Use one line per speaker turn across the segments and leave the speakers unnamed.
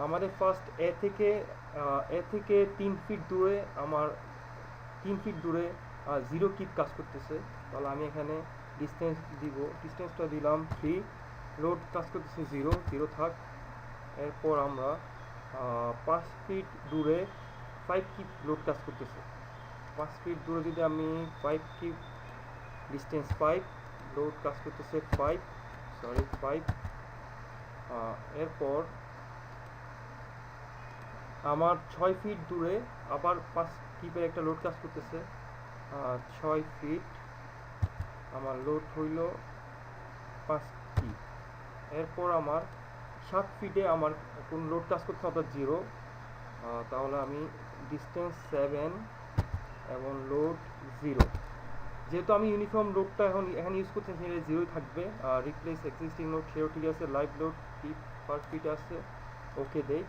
আমাদের ফার্স্ট এ থেকে 3 ফিট দূরে আমার 3 ফিট দূরে জিরো কিপ কাজ করতেছে। তাহলে আমি এখানে ডিস্টেন্সটা দিলাম 3, লোড কাজ করতেছে জিরো, জিরো থাক। এরপর আমরা 5 ফিট দূরে 5 কিপ লোড কাজ করতেছে। 5 ফিট দূরে যদি আমি 5 কিপ ডিস্টেন্স 5, লোড কাজ করতেছে 5। এরপর আমার 6 ফিট দূরে আবার 5 কিপের একটা লোড কাজ করতেছে। 6 ফিট আমার লোড হইল 5 কিপ। এরপর আমার 7 ফিটে আমার কোন লোড কাজ করতে হবে জিরো। তাহলে আমি ডিস্টেন্স 7 এবং লোড জিরো। যেহেতু আমি ইউনিফর্ম লোডটা এখানে ইউজ করছি, সেটা জিরোই থাকবে। রিপ্লেস এক্সিস্টিং লোড সেও ঠিক আছে। লাইভ লোড কিপ পার ফিট আছে, ওকে দেই।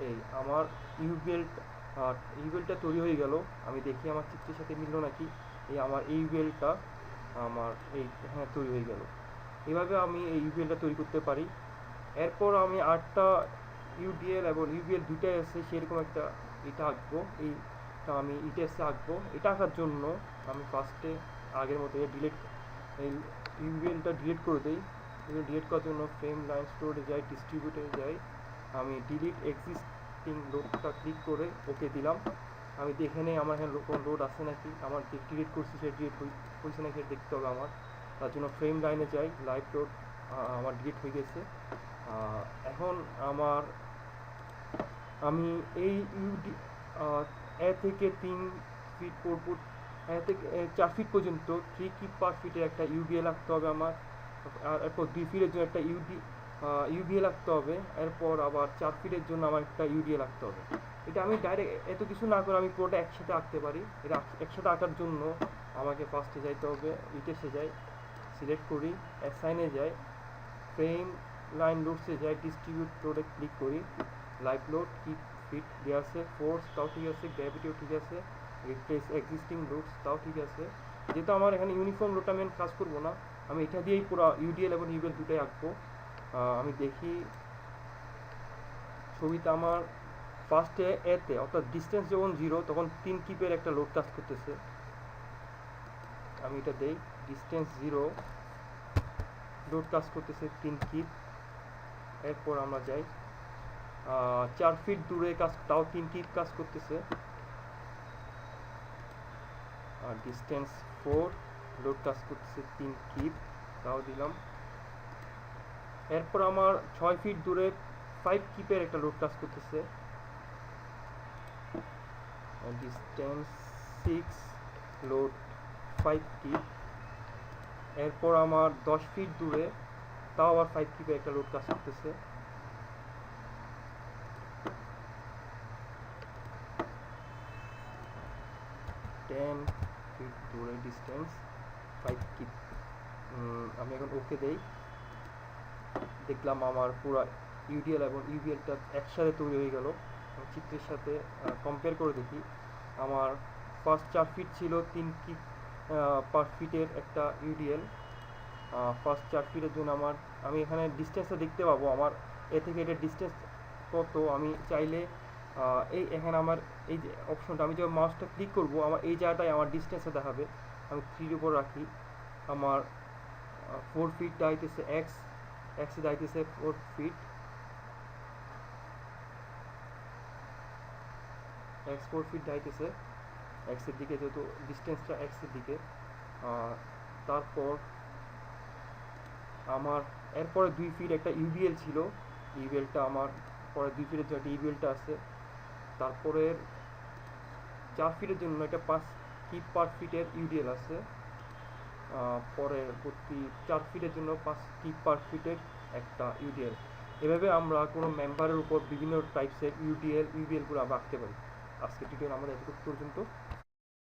এই আমার ইউবিএলটা তৈরি হয়ে গেল। আমি দেখি আমার চিত্রের সাথে মিলল নাকি। এই আমার ইউবিএলটা আমার হ্যাঁ, তৈরি হয়ে গেল। এভাবে আমি এই ইউবিএলটা তৈরি করতে পারি। এরপর আমি 8টা ইউডিএল এবং ইউবিএল দুইটাই আছে সেরকম একটা এটা আঁকবো। এইটা আমি ইটেসে আঁকবো। এটা আঁকার জন্য আমি ফার্স্টে আগের মতো এই ইউবিএলটা ডিলিট করে দিই। ডিলিট করার জন্য ফ্রেম লাইন স্টোরে যাই, ডিস্ট্রিবিউটরে যাই, আমি ডিলিট এক্সিস্টিং লোডটা ক্লিক করে ওকে দিলাম। আমি দেখে নেই আমার এখানে কোনো লোড আছে নাকি, আমার যে ডিলিট করছি সেটা ডিলিট হয়েছে নাকি দেখতে হবে আমার। তার জন্য ফ্রেম লাইনে যাই, লাইভ লোড আমার ডিলিট হয়ে গেছে। এখন আমি এই এ থেকে 3 ফিট পরপর, এ থেকে 4 ফিট পর্যন্ত 3 কিপ পার ফিটের একটা ইউবিএল রাখতে হবে আমার। এরপর 2 ফিটের জন্য একটা ইউবিএল রাখতে হবে। এরপর আবার 4 ফিটের জন্য আমার একটা ইউডিএল রাখতে হবে। এটা আমি ডাইরেক্ট এত কিছু না করে আমি পুরোটা একসাথে আঁকতে পারি। এটা একসাথে আঁকার জন্য আমাকে ফার্স্টে যাইতে হবে, ইটেসে যাই, সিলেক্ট করি, অ্যাসাইনে যাই, ফ্রেম লাইন লোডসে যাই, ডিস্ট্রিবিউট লোডে ক্লিক করি, লাইভ লোড কিপ ফিট দেওয়া আছে, ফোর্স তাও ঠিক আছে, গ্র্যাভিটিও ঠিক আছে, রিপ্লেস এক্সিস্টিং লোডস তাও ঠিক আছে। যেহেতু আমার এখানে ইউনিফর্ম লোডটা আমি কাজ করবো না, আমি এটা দিয়েই পুরো ইউডিএল এবং ইউবিএল দুটাই আঁকবো। আমি দেখি ছবিতে আমার ফার্স্টে এতে অর্থাৎ ডিস্টেন্স যখন জিরো তখন 3 কিপের একটা লোড কাজ করতেছে। আমি এটা দেই, ডিস্টেন্স জিরো, লোড কাজ করতেছে 3 কিপ। এরপর আমরা যাই 4 ফিট দূরে তাও 3 কিপ কাজ করতেছে। আর ডিস্টেন্স 4, লোড কাজ করতেছে 3 কিপ, তাও দিলাম। এরপর আমার 6 ফিট দূরে 5 কিপের একটা লোড কাজ করতেছে। Distance 6, load 5 keep. এরপর আমার 10 ফিট দূরে তাও আবার 5 কিপের একটা লোড কাজ করতেছে। ফিট দূরে ডিস্টেন্স 5 কিপ। আমি এখন ওকে দেই। দেখলাম আমার পুরো ইউডিএল এবং ইউবিএলটা একসাথে তৈরি হয়ে গেল। চিত্রের সাথে কম্পেয়ার করে দেখি। আমার ফার্স্ট 4 ফিট ছিল 3 কিপ পার ফিটের একটা ইউডিএল। ফার্স্ট 4 ফিটের জন্য আমি এখানে ডিস্টেন্সটা দেখতে পাবো আমার এ থেকে এটার ডিস্টেন্স কত। আমি চাইলে এখানে আমার এই যে অপশনটা, আমি যখন মাউসটা ক্লিক করব আমার এই জায়গাটায় আমার ডিস্টেন্সটা দেখাবে। আমি 3-এর উপর রাখি। আমার 4 ফিট দাঁড়াইতেছে এক্সে দাঁড়াইতেছে 4 ফিট, এক্স 4 ফিট দাঁড়াইতেছে এক্সের দিকে, যেহেতু ডিস্টেন্সটা এক্সের দিকে। তারপর আমার এরপরে 2 ফিট একটা ইউবিএল ছিল, ইউবিএলটা আমার পরে 2 ফিটের যে ইউবিএলটা আছে। তারপরে 4 ফিটের জন্য একটা 5 কিপ পার ফিটের ইউডিএল আছে। পরবর্তী 4 ফিটের জন্য 5 কিপ পার ফিটের একটা ইউডিএল। এভাবে আমরা কোনো মেম্বারের উপর বিভিন্ন টাইপসের ইউবিএলগুলো আঁকতে পারি। আজকে টিউটোরিয়াল আমাদের এতটুকু পর্যন্ত।